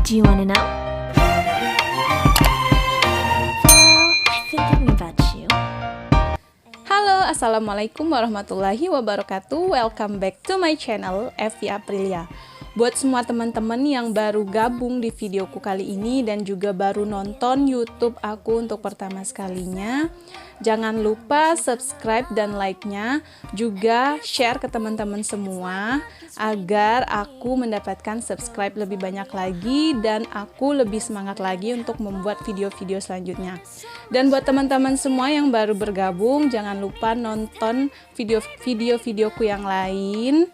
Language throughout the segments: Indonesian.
Do you wanna know? Well, I've been thinking about you. Halo, assalamualaikum warahmatullahi wabarakatuh. Welcome back to my channel, Evi Aprilia. Buat semua teman-teman yang baru gabung di videoku kali ini dan juga baru nonton YouTube aku untuk pertama sekalinya, jangan lupa subscribe dan like-nya, juga share ke teman-teman semua agar aku mendapatkan subscribe lebih banyak lagi dan aku lebih semangat lagi untuk membuat video-video selanjutnya. Dan buat teman-teman semua yang baru bergabung, jangan lupa nonton video-videoku yang lain.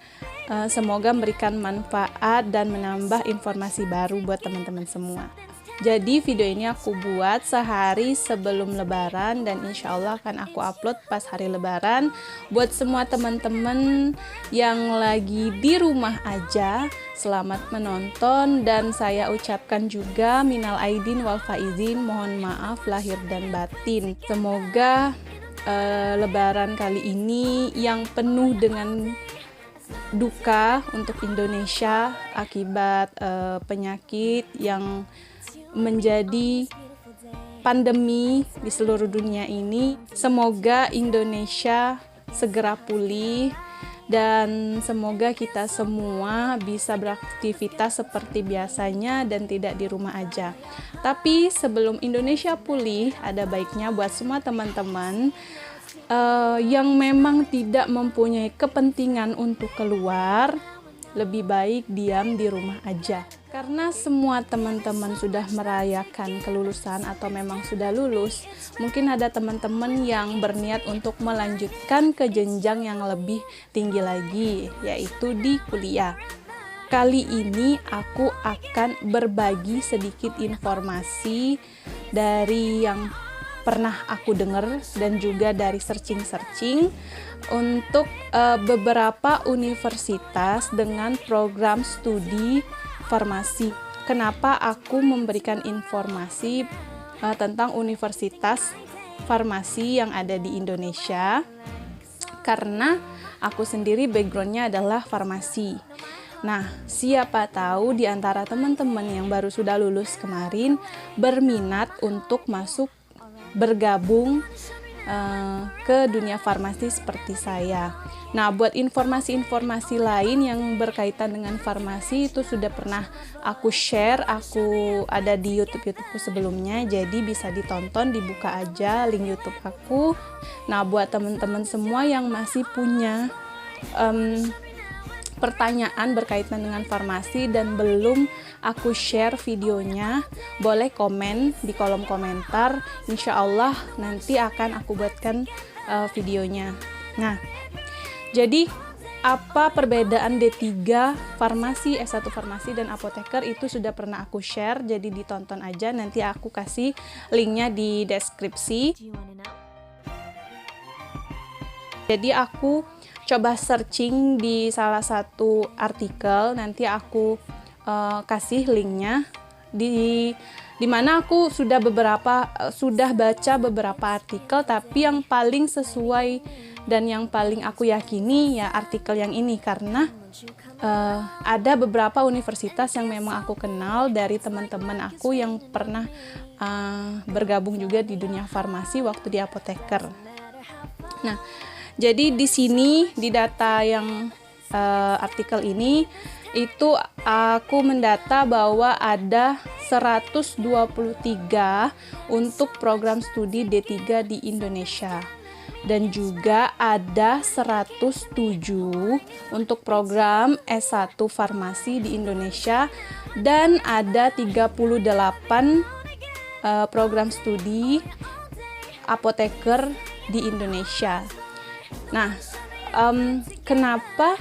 Semoga memberikan manfaat dan menambah informasi baru buat teman-teman semua. Jadi video ini aku buat sehari sebelum lebaran dan insya Allah akan aku upload pas hari lebaran. Buat semua teman-teman yang lagi di rumah aja, selamat menonton dan saya ucapkan juga minal aidin wal faizin, mohon maaf lahir dan batin. Semoga lebaran kali ini yang penuh dengan duka untuk Indonesia akibat penyakit yang menjadi pandemi di seluruh dunia ini. Semoga Indonesia segera pulih dan semoga kita semua bisa beraktivitas seperti biasanya dan tidak di rumah aja. Tapi sebelum Indonesia pulih, ada baiknya buat semua teman-teman yang memang tidak mempunyai kepentingan untuk keluar, lebih baik diam di rumah aja. Karena semua teman-teman sudah merayakan kelulusan atau memang sudah lulus, mungkin ada teman-teman yang berniat untuk melanjutkan ke jenjang yang lebih tinggi lagi, yaitu di kuliah. Kali ini aku akan berbagi sedikit informasi dari yang pernah aku dengar dan juga dari searching untuk beberapa universitas dengan program studi farmasi. Kenapa aku memberikan informasi tentang universitas farmasi yang ada di Indonesia? Karena aku sendiri backgroundnya adalah farmasi. Nah, siapa tahu di antara teman-teman yang baru sudah lulus kemarin berminat untuk bergabung ke dunia farmasi seperti saya. Nah, buat informasi-informasi lain yang berkaitan dengan farmasi itu sudah pernah aku share, aku ada di YouTube-YouTubeku sebelumnya, jadi bisa ditonton, dibuka aja link YouTube aku. Nah, buat teman-teman semua yang masih punya pertanyaan berkaitan dengan farmasi dan belum aku share videonya, boleh komen di kolom komentar. Insya Allah nanti akan aku buatkan videonya. Nah, jadi apa perbedaan D3 farmasi, S1 farmasi dan apoteker itu sudah pernah aku share, jadi ditonton aja, nanti aku kasih linknya di deskripsi. Jadi aku coba searching di salah satu artikel, nanti aku kasih linknya di mana aku sudah baca beberapa artikel, tapi yang paling sesuai dan yang paling aku yakini ya artikel yang ini, karena ada beberapa universitas yang memang aku kenal dari teman-teman aku yang pernah bergabung juga di dunia farmasi waktu di apoteker. Nah, jadi di sini di data yang artikel ini itu aku mendata bahwa ada 123 untuk program studi D3 di Indonesia dan juga ada 107 untuk program S1 farmasi di Indonesia dan ada 38 program studi apoteker di Indonesia. Nah, kenapa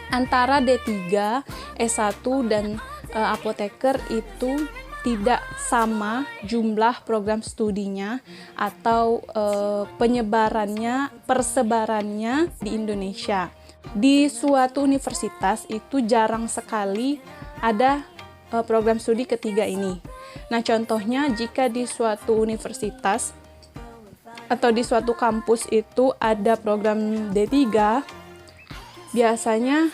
antara D3, S1 dan apoteker itu tidak sama jumlah program studinya atau persebarannya di Indonesia? Di suatu universitas itu jarang sekali ada program studi ketiga ini. Nah, contohnya jika di suatu universitas atau di suatu kampus itu ada program D3, biasanya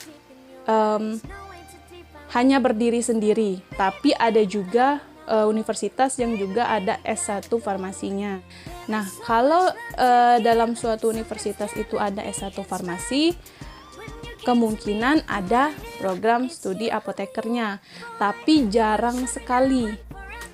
hanya berdiri sendiri, tapi ada juga universitas yang juga ada S1 farmasinya. Nah, kalau dalam suatu universitas itu ada S1 farmasi, kemungkinan ada program studi apotekernya, tapi jarang sekali.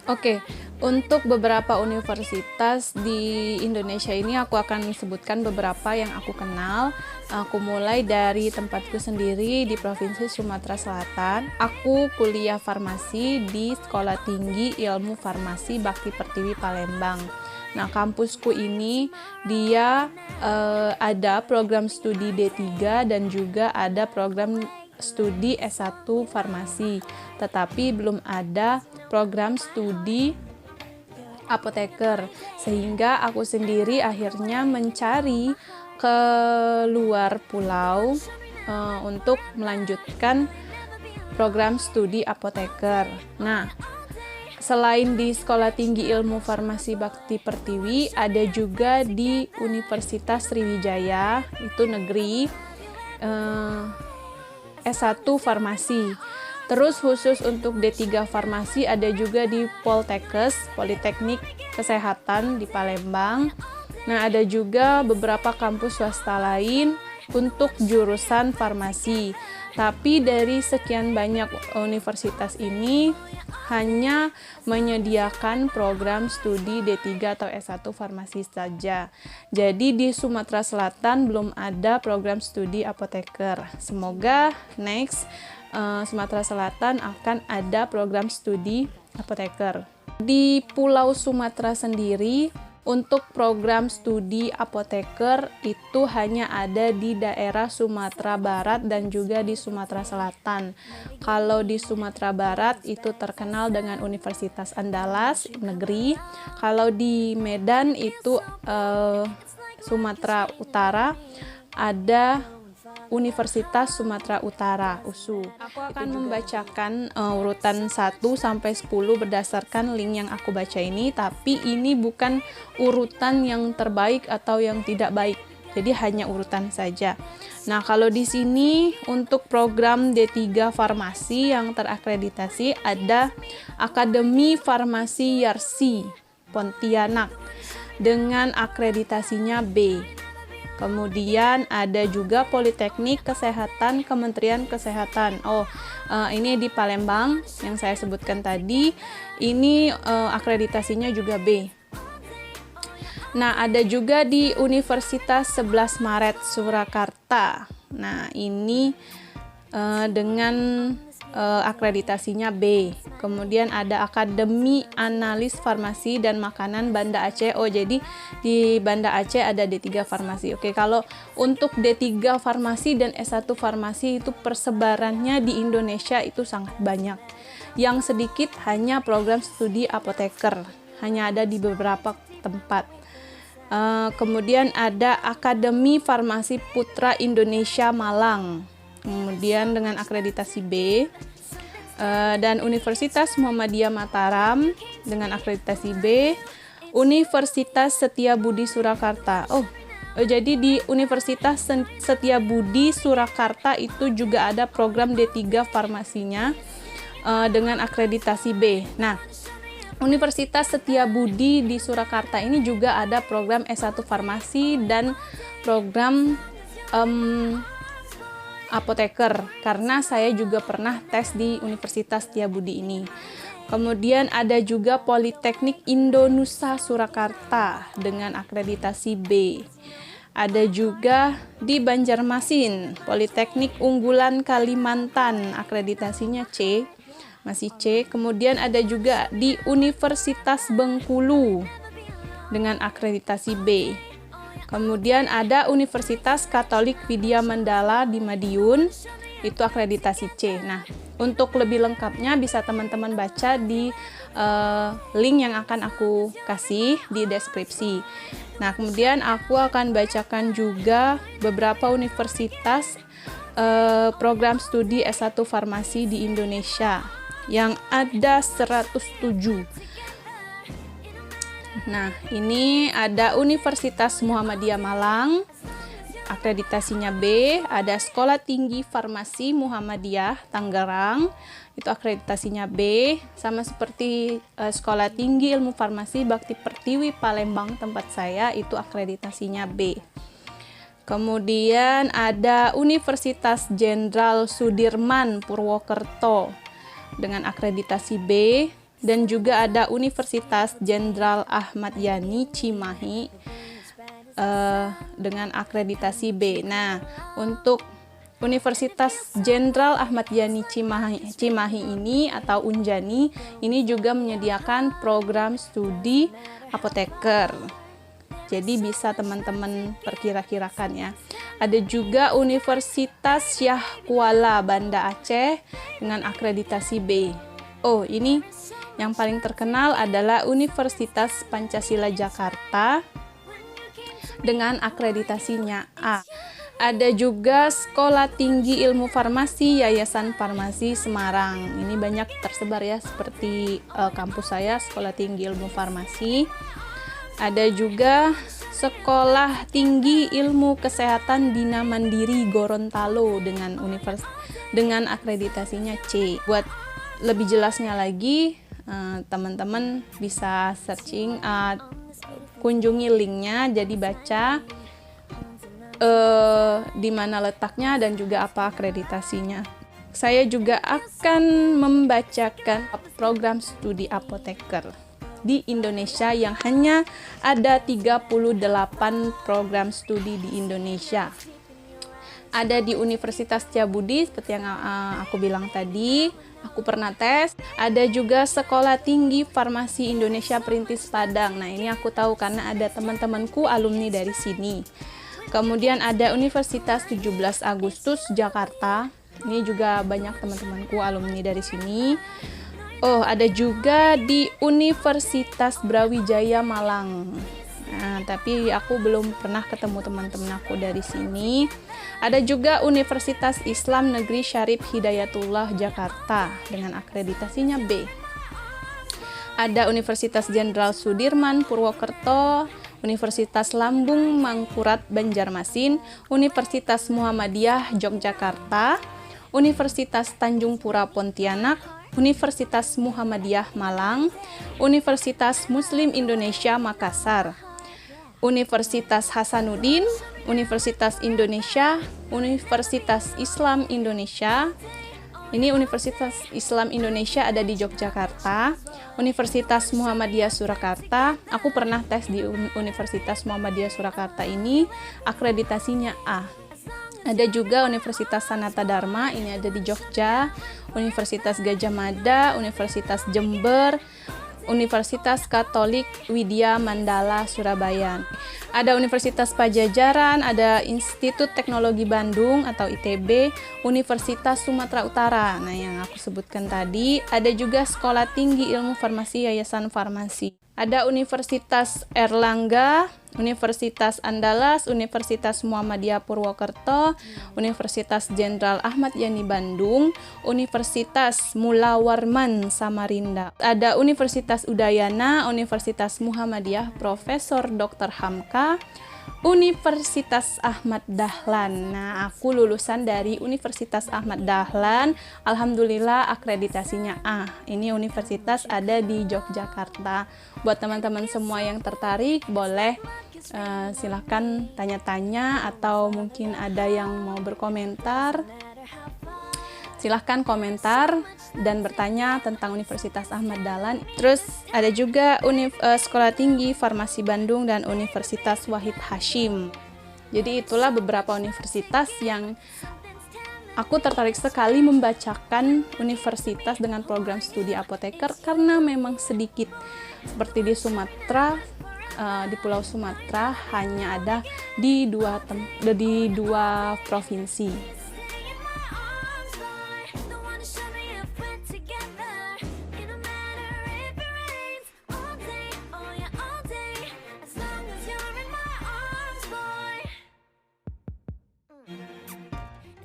Oke, untuk beberapa universitas di Indonesia ini aku akan sebutkan beberapa yang aku kenal. Aku mulai dari tempatku sendiri di Provinsi Sumatera Selatan. Aku kuliah farmasi di Sekolah Tinggi Ilmu Farmasi Bakti Pertiwi Palembang. Nah, kampusku ini dia ada program studi D3 dan juga ada program studi S1 farmasi, tetapi belum ada program studi apoteker, sehingga aku sendiri akhirnya mencari ke luar pulau untuk melanjutkan program studi apoteker. Nah, selain di Sekolah Tinggi Ilmu Farmasi Bakti Pertiwi, ada juga di Universitas Sriwijaya, itu negeri, S1 Farmasi. Terus khusus untuk D3 Farmasi ada juga di Poltekkes, Politeknik Kesehatan di Palembang. Nah, ada juga beberapa kampus swasta lain untuk jurusan farmasi. Tapi dari sekian banyak universitas ini hanya menyediakan program studi D3 atau S1 farmasi saja. Jadi di Sumatera Selatan belum ada program studi apoteker. Semoga next Sumatera Selatan akan ada program studi apoteker. Di Pulau Sumatera sendiri, untuk program studi apoteker itu hanya ada di daerah Sumatera Barat dan juga di Sumatera Selatan. Kalau di Sumatera Barat itu terkenal dengan Universitas Andalas negeri. Kalau di Medan itu Sumatera Utara ada Universitas Sumatera Utara, USU. Aku akan membacakan urutan 1 sampai 10 berdasarkan link yang aku baca ini, tapi ini bukan urutan yang terbaik atau yang tidak baik. Jadi hanya urutan saja. Nah, kalau di sini untuk program D3 Farmasi yang terakreditasi ada Akademi Farmasi Yarsi Pontianak dengan akreditasinya B. Kemudian ada juga Politeknik Kesehatan Kementerian Kesehatan. Ini di Palembang yang saya sebutkan tadi. Ini akreditasinya juga B. Nah, ada juga di Universitas 11 Maret Surakarta. Nah, ini dengan akreditasinya B. Kemudian ada Akademi Analis Farmasi dan Makanan Banda Aceh. Jadi di Banda Aceh ada D3 Farmasi. Oke, kalau untuk D3 Farmasi dan S1 Farmasi itu persebarannya di Indonesia itu sangat banyak. Yang sedikit hanya program studi apoteker. Hanya ada di beberapa tempat. Kemudian ada Akademi Farmasi Putra Indonesia Malang. Kemudian dengan akreditasi B, dan Universitas Muhammadiyah Mataram dengan akreditasi B, Universitas Setiabudi Surakarta. Jadi di Universitas Setiabudi Surakarta itu juga ada program D3 farmasinya dengan akreditasi B. Nah, Universitas Setiabudi di Surakarta ini juga ada program S1 farmasi dan program apoteker, karena saya juga pernah tes di Universitas Setiabudi ini. Kemudian ada juga Politeknik Indonesia Surakarta dengan akreditasi B. Ada juga di Banjarmasin, Politeknik Unggulan Kalimantan, akreditasinya C, masih C. Kemudian ada juga di Universitas Bengkulu dengan akreditasi B. Kemudian ada Universitas Katolik Widya Mandala di Madiun, itu akreditasi C. Nah, untuk lebih lengkapnya bisa teman-teman baca di link yang akan aku kasih di deskripsi. Nah, kemudian aku akan bacakan juga beberapa universitas program studi S1 Farmasi di Indonesia yang ada 107. Nah, ini ada Universitas Muhammadiyah Malang, akreditasinya B. Ada Sekolah Tinggi Farmasi Muhammadiyah Tangerang, itu akreditasinya B. Sama seperti Sekolah Tinggi Ilmu Farmasi Bakti Pertiwi Palembang tempat saya, itu akreditasinya B. Kemudian ada Universitas Jenderal Sudirman Purwokerto dengan akreditasi B, dan juga ada Universitas Jenderal Ahmad Yani Cimahi dengan akreditasi B. Nah, untuk Universitas Jenderal Ahmad Yani Cimahi ini atau Unjani ini juga menyediakan program studi apoteker. Jadi bisa teman-teman perkira-kirakan ya. Ada juga Universitas Syah Kuala Banda Aceh dengan akreditasi B. Oh, ini yang paling terkenal adalah Universitas Pancasila Jakarta dengan akreditasinya A. Ada juga Sekolah Tinggi Ilmu Farmasi Yayasan Farmasi Semarang. Ini banyak tersebar ya, seperti kampus saya, Sekolah Tinggi Ilmu Farmasi. Ada juga Sekolah Tinggi Ilmu Kesehatan Bina Mandiri Gorontalo dengan akreditasinya C. Buat lebih jelasnya lagi, teman-teman bisa searching, kunjungi linknya, jadi baca di mana letaknya dan juga apa akreditasinya. Saya juga akan membacakan program studi apoteker di Indonesia yang hanya ada 38 program studi di Indonesia. Ada di Universitas Setiabudi seperti yang aku bilang tadi, aku pernah tes. Ada juga Sekolah Tinggi Farmasi Indonesia Perintis Padang. Nah, ini aku tahu karena ada teman-temanku alumni dari sini. Kemudian ada Universitas 17 Agustus Jakarta. Ini juga banyak teman-temanku alumni dari sini. Oh, ada juga di Universitas Brawijaya Malang. Nah, tapi aku belum pernah ketemu teman-teman aku dari sini. Ada juga Universitas Islam Negeri Syarif Hidayatullah Jakarta dengan akreditasinya B. Ada Universitas Jenderal Sudirman Purwokerto, Universitas Lambung Mangkurat Banjarmasin, Universitas Muhammadiyah Yogyakarta, Universitas Tanjung Pura Pontianak, Universitas Muhammadiyah Malang, Universitas Muslim Indonesia Makassar, Universitas Hasanuddin, Universitas Indonesia, Universitas Islam Indonesia. Ini Universitas Islam Indonesia ada di Yogyakarta, Universitas Muhammadiyah Surakarta. Aku pernah tes di Universitas Muhammadiyah Surakarta ini, akreditasinya A. Ada juga Universitas Sanata Dharma, ini ada di Jogja, Universitas Gadjah Mada, Universitas Jember, Universitas Katolik Widya Mandala Surabaya. Ada Universitas Pajajaran, ada Institut Teknologi Bandung atau ITB, Universitas Sumatera Utara. Nah, yang aku sebutkan tadi, ada juga Sekolah Tinggi Ilmu Farmasi Yayasan Farmasi. Ada Universitas Erlangga, Universitas Andalas, Universitas Muhammadiyah Purwokerto, Universitas Jenderal Ahmad Yani Bandung, Universitas Mula Warman Samarinda. Ada Universitas Udayana, Universitas Muhammadiyah Profesor Dr. Hamka, Universitas Ahmad Dahlan. Nah, aku lulusan dari Universitas Ahmad Dahlan. Alhamdulillah akreditasinya A. Ini universitas ada di Yogyakarta. Buat teman-teman semua yang tertarik, boleh silahkan tanya-tanya atau mungkin ada yang mau berkomentar. Silahkan komentar dan bertanya tentang Universitas Ahmad Dahlan. Terus ada juga Sekolah Tinggi Farmasi Bandung dan Universitas Wahid Hasyim. Jadi itulah beberapa universitas yang aku tertarik sekali membacakan universitas dengan program studi apoteker karena memang sedikit. Seperti di Sumatera, di Pulau Sumatera hanya ada di dua provinsi.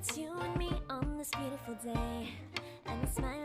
It's you and me on this beautiful day, and it's my